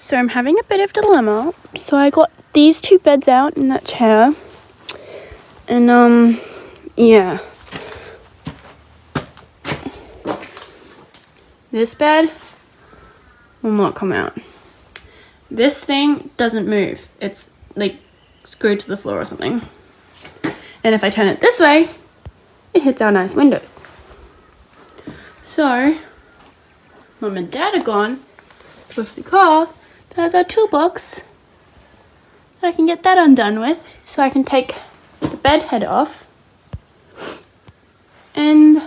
So I'm having a bit of dilemma. So I got these two beds out in that chair. And yeah. This bed will not come out. This thing doesn't move. It's like screwed to the floor or something. And if I turn it this way, it hits our nice windows. So, Mum and Dad are gone with the car. There's our toolbox. I can get that undone with, so I can take the bed head off and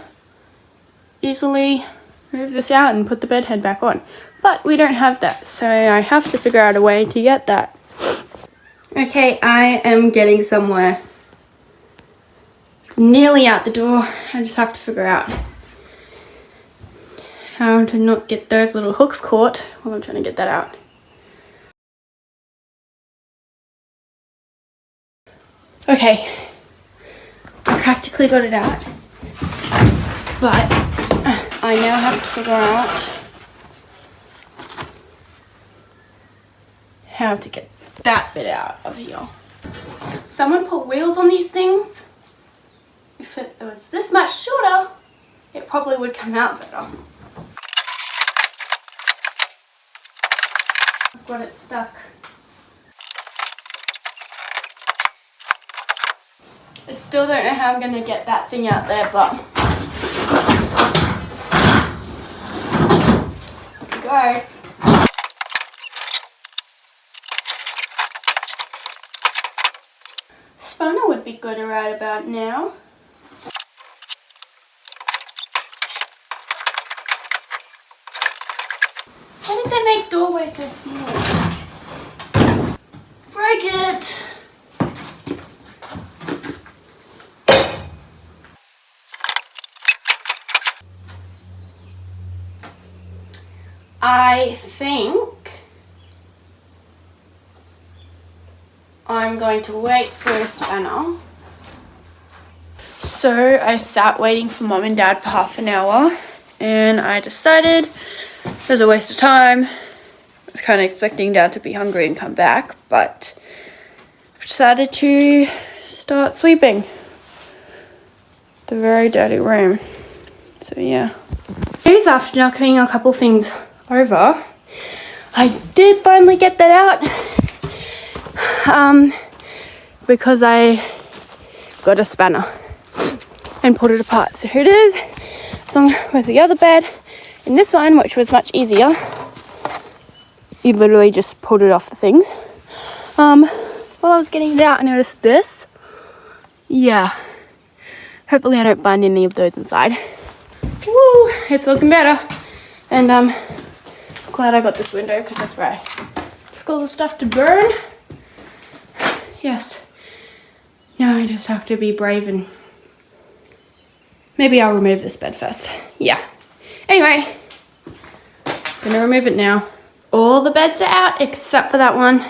easily move this out and put the bed head back on. But we don't have that, so I have to figure out a way to get that. Okay, I am getting somewhere. It's nearly out the door. I just have to figure out how to not get those little hooks caught while I'm trying to get that out. Okay, I practically got it out, but I now have to figure out how to get that bit out of here. Someone put wheels on these things. If it was this much shorter, it probably would come out better. I've got it stuck. I still don't know how I'm going to get that thing out there, but go. Spanner would be good right about now. Why did they make doorways so small? Break it! I think I'm going to wait for a spanner. So I sat waiting for Mum and Dad for half an hour and I decided it was a waste of time. I was kind of expecting Dad to be hungry and come back, but I've decided to start sweeping the very dirty room. So yeah. Days after knocking a couple things over, I did finally get that out because I got a spanner and pulled it apart. So here it is, along with the other bed. And this one, which was much easier, you literally just pulled it off the things. While I was getting it out, I noticed this. Yeah, hopefully I don't bind any of those inside. Woo, it's looking better. And glad I got this window because that's where I took all the stuff to burn. Yes. Now I just have to be brave and maybe I'll remove this bed first. Yeah. Anyway, gonna remove it now. All the beds are out except for that one.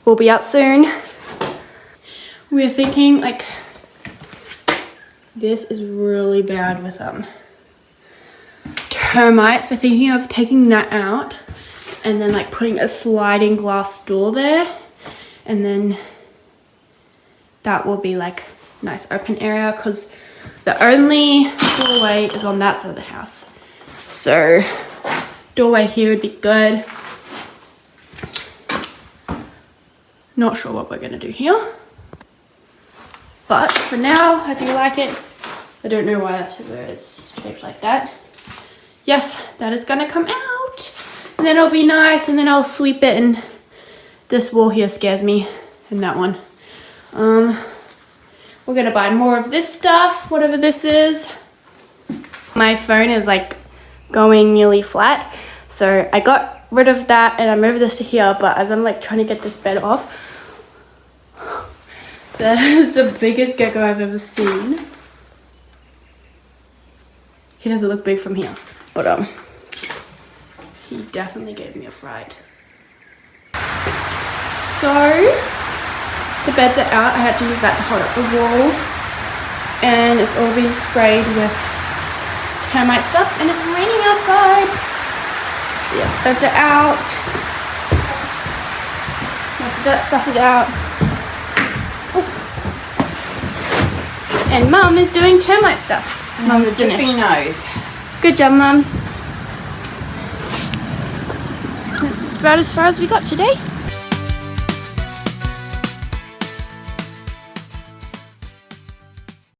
Will be out soon. We're thinking like this is really bad with termites. We're thinking of taking that out and then like putting a sliding glass door there, and then that will be like a nice open area because the only doorway is on that side of the house. So doorway here would be good. Not sure what we're gonna do here, but for now I do like it. I don't know why that is shaped like that. Yes, that is gonna come out and then it'll be nice, and then I'll sweep it, and this wall here scares me, and that one. We're gonna buy more of this stuff, whatever this is. My phone is like going nearly flat, so I got rid of that and I moved this to here, but as I'm like trying to get this bed off, there's the biggest gecko I've ever seen. He doesn't look big from here, but he definitely gave me a fright. So the beds are out. I had to use that to hold up the wall, and it's all been sprayed with termite stuff, and it's raining outside. Yes, beds are out. that stuff is out. And Mum is doing termite stuff. Mum's finished. Dripping nose. Good job, Mum. That's about as far as we got today.